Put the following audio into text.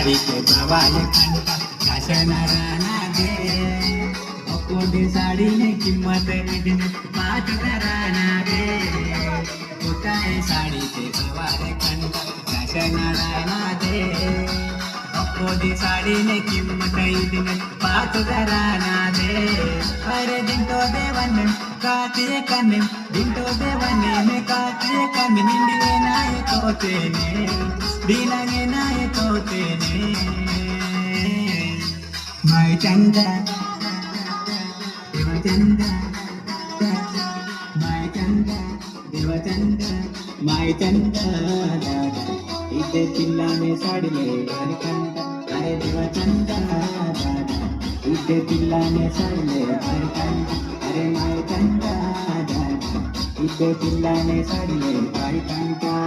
साड़ी के बवाल कंटा काशनारा ना दे कोडी साड़ी ने किंमत इतने पाच कराना दे कोटाय साड़ी के बवाल कंटा काशनारा ना दे कोडी साड़ी ने किंमत इतने पाच कराना दे अरे दिंटो देवने कातिये कन्ने दिंटो देवने में कातिये कन्ने निंदिले नाय तोतेने दिलंगे नाय तोतेने माय चंदा देवचंदा माय चंदा देवचंदा माय चंदा दादा इथे चिल्लाने साडले हर कंदा अरे देवचंदा दादा इथे चिल्लाने साडले हर कंदा अरे माय चंदा दादा इथे चिल्लाने साडले हर कंदा